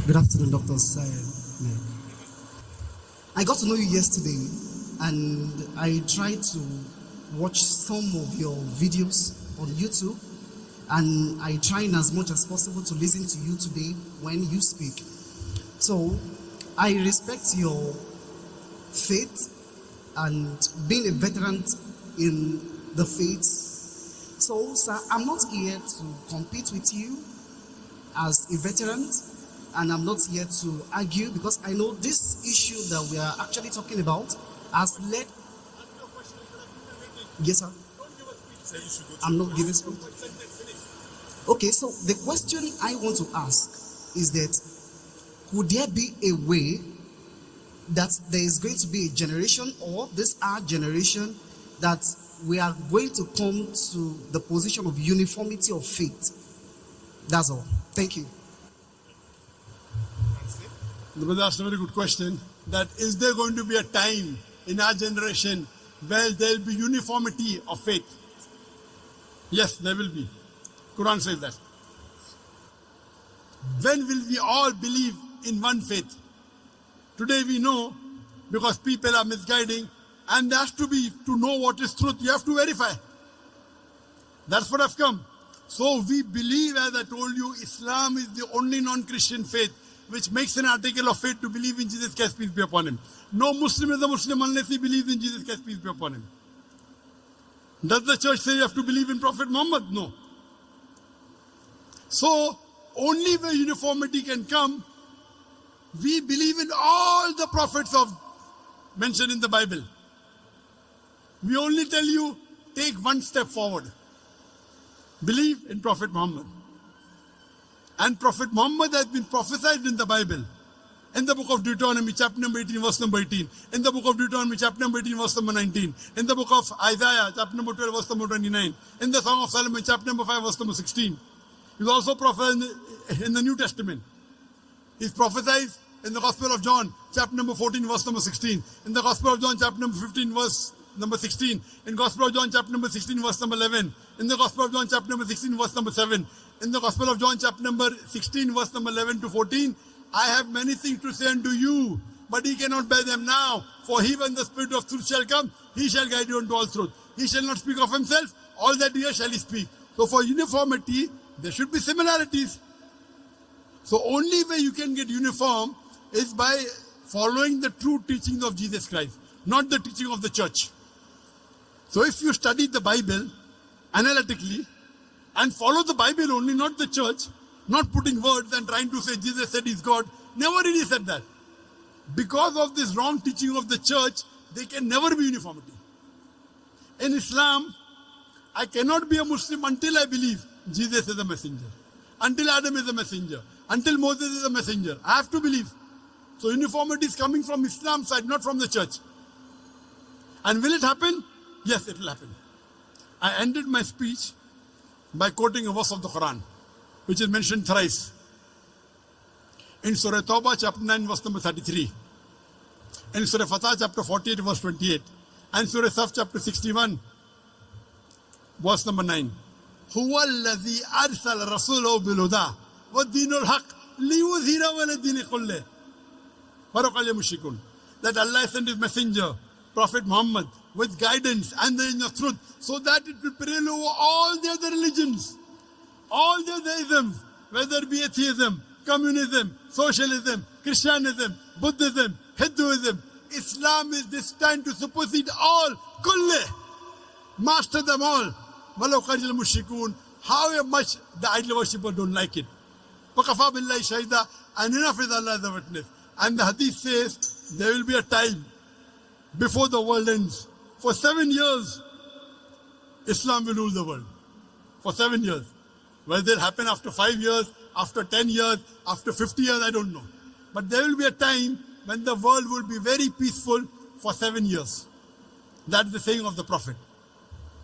Good afternoon, Dr. Zakir Naik. I got to know you yesterday, and I tried to watch some of your videos on YouTube, and I tried as much as possible to listen to you today when you speak. So I respect your faith and being a veteran in the faith. So, sir, I'm not here to compete with you as a veteran, and I'm not here to argue, because I know this issue that we are actually talking about has led. Yes, sir. I'm not giving speech. Okay, so the question I want to ask is that could there be a way that there is going to be a generation, or this our generation, that we are going to come to the position of uniformity of faith? That's all. Thank you. The brother asked a very good question, that is there going to be a time in our generation where there will be uniformity of faith? Yes, there will be. Quran says that. When will we all believe in one faith? Today we know, because people are misguiding, and there has to be, to know what is truth, you have to verify. That's what has come. So we believe, as I told you, Islam is the only non-Christian faith which makes an article of faith to believe in Jesus Christ, peace be upon him. No Muslim is a Muslim unless he believes in Jesus Christ, peace be upon him. Does the church say you have to believe in Prophet Muhammad? No. So, only where uniformity can come, we believe in all the prophets of mentioned in the Bible. We only tell you, take one step forward. Believe in Prophet Muhammad. And Prophet Muhammad has been prophesied in the Bible. In the book of Deuteronomy, chapter number 18, verse number 18. In the book of Deuteronomy, chapter number 18, verse number 19. In the book of Isaiah, chapter number 12, verse number 29. In the Song of Solomon, chapter number 5, verse number 16. He's also prophesied in the New Testament. He's prophesied in the Gospel of John, chapter number 14, verse number 16. In the Gospel of John, chapter number 15, verse number 16. In Gospel of John, chapter number 16, verse number 11. In the Gospel of John, chapter number 16, verse number 7. In the Gospel of John, chapter number 16, verse number 11 to 14. I have many things to say unto you, but ye cannot bear them now. For he, when the Spirit of truth shall come, he shall guide you unto all truth. He shall not speak of himself, all that he hears shall he speak. So for uniformity, there should be similarities. So only way you can get uniform is by following the true teachings of Jesus Christ, not the teaching of the church. So if you study the Bible analytically and follow the Bible only, not the church, not putting words and trying to say Jesus said he's God, never did he said that. Because of this wrong teaching of the church, there can never be uniformity. In Islam, I cannot be a Muslim until I believe Jesus is a messenger, until Adam is a messenger, until Moses is a messenger. I have to believe. So uniformity is coming from Islam's side, not from the church. And will it happen? Yes, it will happen. I ended my speech by quoting a verse of the Quran, which is mentioned thrice. In Surah Tawbah, chapter 9, verse number 33. In Surah Fatah, chapter 48, verse 28. And Surah Saf, chapter 61, verse number 9. هو الذي أرسل رسوله بالهدى والدين الحق ليظهره على الدين كله ولو كره المشركون. That Allah sent his messenger, Prophet Muhammad, with guidance and the end of truth, so that it will prevail over all the other religions, all the other isms, whether it be atheism, communism, socialism, Christianism, Buddhism, Hinduism. Islam is destined to supersede all, kulle, master them all. وَلَوْ قَرِجَ الْمُشْرِكُونَ. However much the idol worshippers don't like it. وَكَفَى بِاللَّهِ شَهِيدًا. And enough is Allah as a witness. And the hadith says there will be a time before the world ends. For 7 years, Islam will rule the world. For 7 years. Whether it happen after 5 years, after 10 years, after 50 years, I don't know. But there will be a time when the world will be very peaceful for 7 years. That's the saying of the Prophet.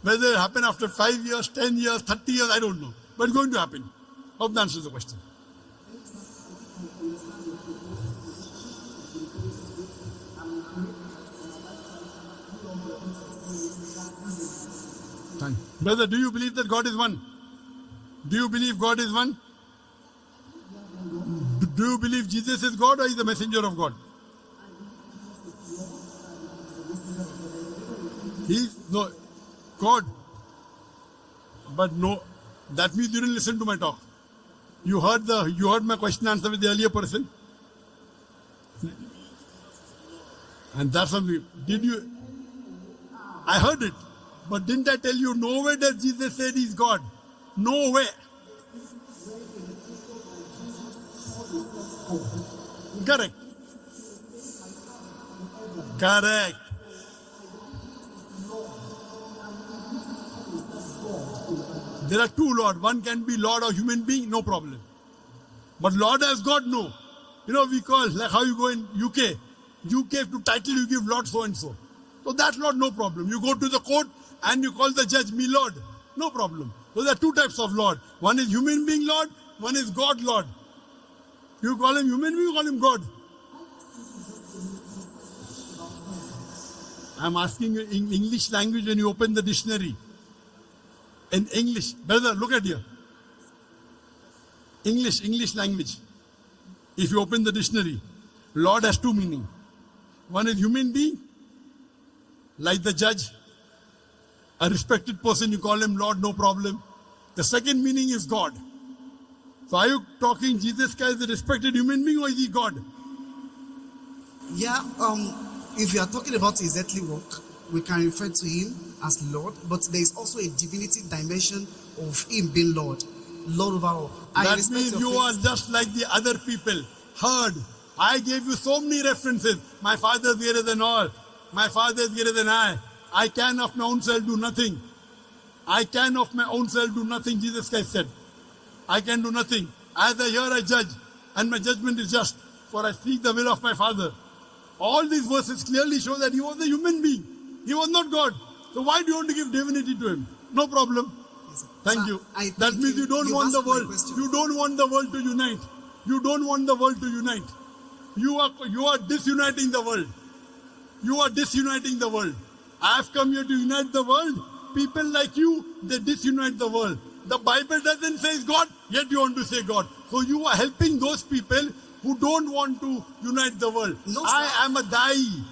Whether it happen after 5 years, 10 years, 30 years, I don't know. But it's going to happen. Hope that answers the question. Fine. Brother, do you believe that God is one? Do you believe God is one? Do you believe Jesus is God or is the messenger of God? He's no God. But no, that means you didn't listen to my talk. You heard my question answer with the earlier person. And that's something. Did you? I heard it. But didn't I tell you nowhere does Jesus say he's God? Nowhere. Correct. Correct. There are two Lord. One can be Lord or human being, no problem. But Lord as God, no. You know, we call, like how you go in UK. UK to title you give Lord so and so. So that's Lord, no problem. You go to the court and you call the judge me Lord. No problem. So there are two types of Lord. One is human being Lord, one is God Lord. You call him human being, you call him God. I'm asking you in English language when you open the dictionary. In English, brother, look at here. English language. If you open the dictionary, Lord has two meanings. One is human being, like the judge, a respected person, you call him Lord, no problem. The second meaning is God. So are you talking Jesus Christ is a respected human being or is he God? Yeah, if you are talking about his earthly work, we can refer to him as Lord, but there is also a divinity dimension of him being Lord. Lord over all. That means you are just like the other people. Heard. I gave you so many references. My Father is greater than all. My Father is greater than I. I can of my own self do nothing. I can of my own self do nothing, Jesus Christ said. I can do nothing. As I hear, I judge. And my judgment is just. For I speak the will of my Father. All these verses clearly show that he was a human being. He was not God. So why do you want to give divinity to him? No problem. Thank you. That means you don't want the world. You don't want the world to unite. You don't want the world to unite. You are disuniting the world. You are disuniting the world. I have come here to unite the world. People like you, they disunite the world. The Bible doesn't say God, yet you want to say God. So you are helping those people who don't want to unite the world. No, I am a da'i.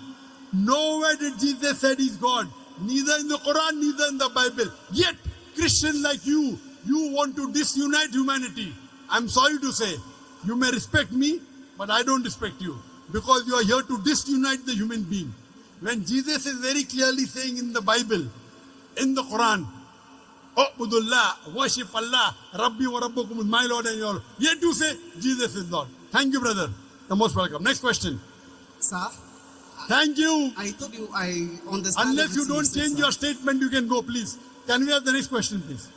Nowhere did Jesus say he's God. Neither in the Quran, neither in the Bible. Yet, Christians like you want to disunite humanity. I'm sorry to say, you may respect me, but I don't respect you. Because you are here to disunite the human being. When Jesus is very clearly saying in the Bible, in the Quran, Ubudullah, worship Allah, Rabbi wa Rabbukum, my Lord and your Lord. Yet you say, Jesus is Lord. Thank you, brother. You're most welcome. Next question. Sir? Thank you. I told you I understand. Unless you don't everything change said, your statement, you can go, please. Can we have the next question, please?